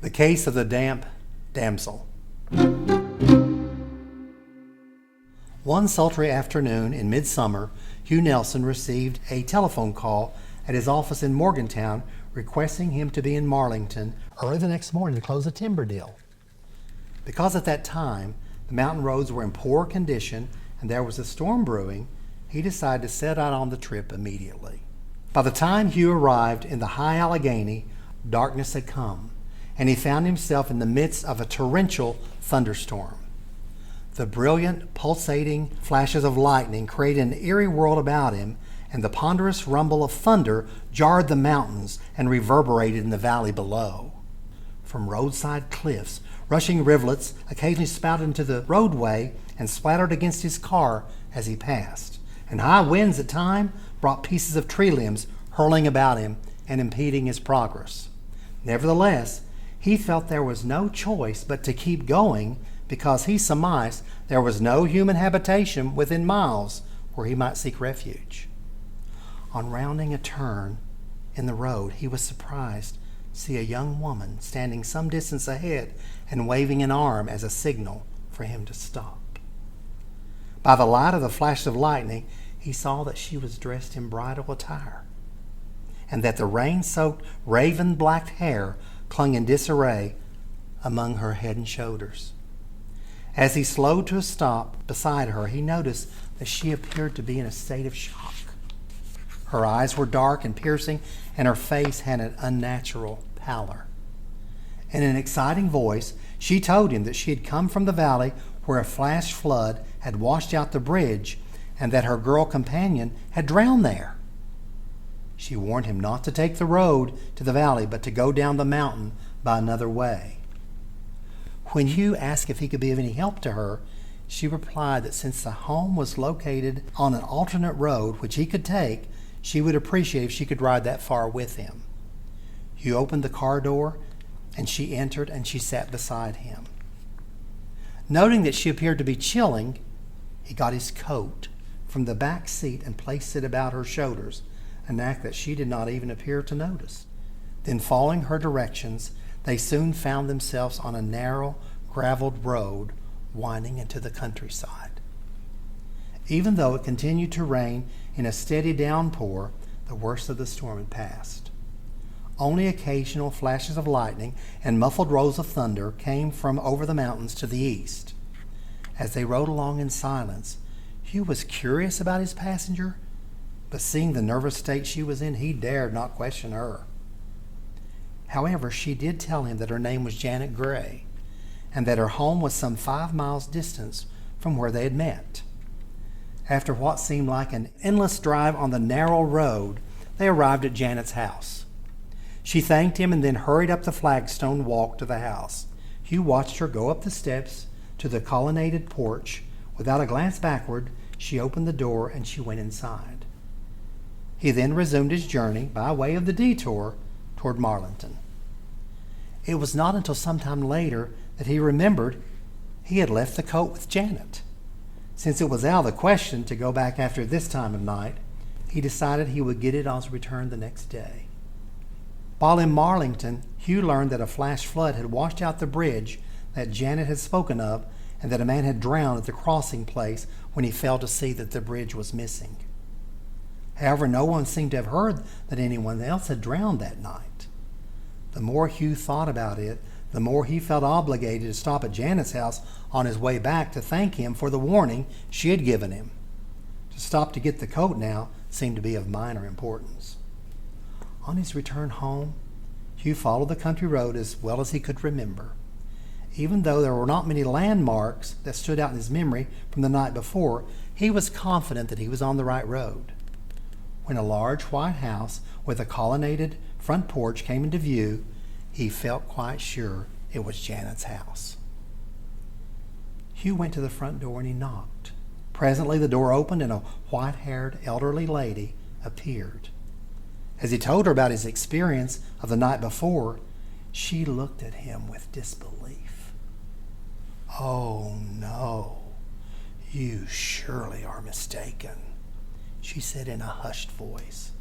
The Case of the Damp Damsel. One sultry afternoon in midsummer, Hugh Nelson received a telephone call at his office in Morgantown requesting him to be in Marlington early the next morning to close a timber deal. Because at that time the mountain roads were in poor condition and there was a storm brewing, he decided to set out on the trip immediately. By the time Hugh arrived in the high Allegheny, darkness had come, and he found himself in the midst of a torrential thunderstorm. The brilliant, pulsating flashes of lightning created an eerie world about him, and the ponderous rumble of thunder jarred the mountains and reverberated in the valley below. From roadside cliffs, rushing rivulets occasionally spouted into the roadway and splattered against his car as he passed, and high winds at times brought pieces of tree limbs hurling about him and impeding his progress. Nevertheless, he felt there was no choice but to keep going because he surmised there was no human habitation within miles where he might seek refuge. On rounding a turn in the road, he was surprised to see a young woman standing some distance ahead and waving an arm as a signal for him to stop. By the light of the flash of lightning, he saw that she was dressed in bridal attire, and that the rain-soaked, raven-black hair clung in disarray among her head and shoulders. As he slowed to a stop beside her, he noticed that she appeared to be in a state of shock. Her eyes were dark and piercing, and her face had an unnatural pallor. In an exciting voice, she told him that she had come from the valley where a flash flood had washed out the bridge and that her girl companion had drowned there. She warned him not to take the road to the valley, but to go down the mountain by another way. When Hugh asked if he could be of any help to her, she replied that since the home was located on an alternate road which he could take, she would appreciate if she could ride that far with him. Hugh opened the car door, and she entered, and she sat beside him. Noting that she appeared to be chilling, he got his coat from the back seat and placed it about her shoulders, an act that she did not even appear to notice. Then, following her directions, they soon found themselves on a narrow, graveled road winding into the countryside. Even though it continued to rain in a steady downpour, the worst of the storm had passed. Only occasional flashes of lightning and muffled rolls of thunder came from over the mountains to the east. As they rode along in silence, Hugh was curious about his passenger, but seeing the nervous state she was in, he dared not question her. However, she did tell him that her name was Janet Gray, and that her home was some 5 miles distance from where they had met. After what seemed like an endless drive on the narrow road, they arrived at Janet's house. She thanked him and then hurried up the flagstone walk to the house. Hugh watched her go up the steps to the colonnaded porch. Without a glance backward, she opened the door and she went inside. He then resumed his journey by way of the detour toward Marlington. It was not until some time later that he remembered he had left the coat with Janet. Since it was out of the question to go back after this time of night, he decided he would get it on his return the next day. While in Marlington, Hugh learned that a flash flood had washed out the bridge that Janet had spoken of, and that a man had drowned at the crossing place when he failed to see that the bridge was missing. However, no one seemed to have heard that anyone else had drowned that night. The more Hugh thought about it, the more he felt obligated to stop at Janet's house on his way back to thank him for the warning she had given him. To stop to get the coat now seemed to be of minor importance. On his return home, Hugh followed the country road as well as he could remember. Even though there were not many landmarks that stood out in his memory from the night before, he was confident that he was on the right road. When a large white house with a colonnaded front porch came into view, he felt quite sure it was Janet's house. Hugh went to the front door and he knocked. Presently the door opened and a white-haired elderly lady appeared. As he told her about his experience of the night before, she looked at him with disbelief. "Oh, no, you surely are mistaken," she said in a hushed voice.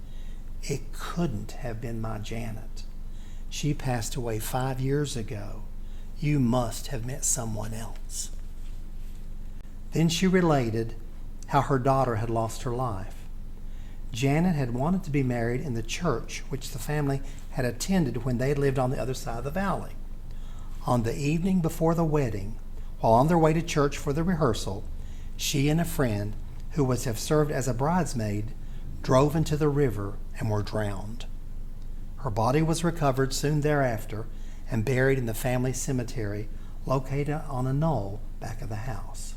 "It couldn't have been my Janet. She passed away 5 years ago. You must have met someone else." Then she related how her daughter had lost her life. Janet had wanted to be married in the church which the family had attended when they lived on the other side of the valley. On the evening before the wedding, while on their way to church for the rehearsal, she and a friend, who was to have served as a bridesmaid, drove into the river and were drowned. Her body was recovered soon thereafter and buried in the family cemetery located on a knoll back of the house.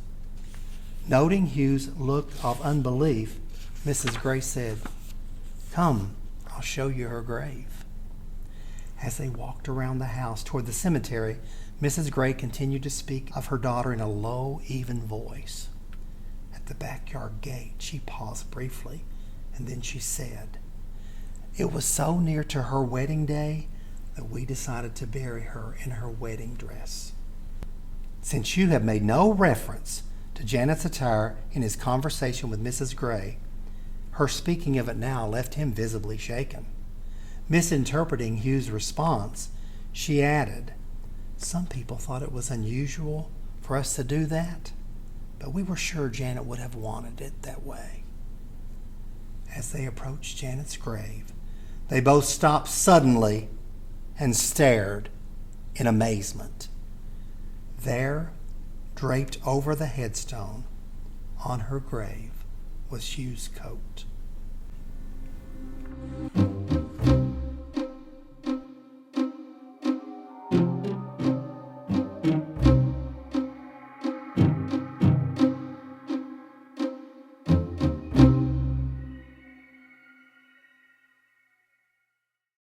Noting Hugh's look of unbelief, Mrs. Gray said, "Come, I'll show you her grave." As they walked around the house toward the cemetery, Mrs. Gray continued to speak of her daughter in a low, even voice. At the backyard gate, she paused briefly, and then she said, "It was so near to her wedding day that we decided to bury her in her wedding dress." Since you have made no reference to Janet's attire in his conversation with Mrs. Gray, her speaking of it now left him visibly shaken. Misinterpreting Hugh's response, she added, "Some people thought it was unusual for us to do that, but we were sure Janet would have wanted it that way." As they approached Janet's grave, they both stopped suddenly and stared in amazement. There, draped over the headstone on her grave, was Hugh's coat.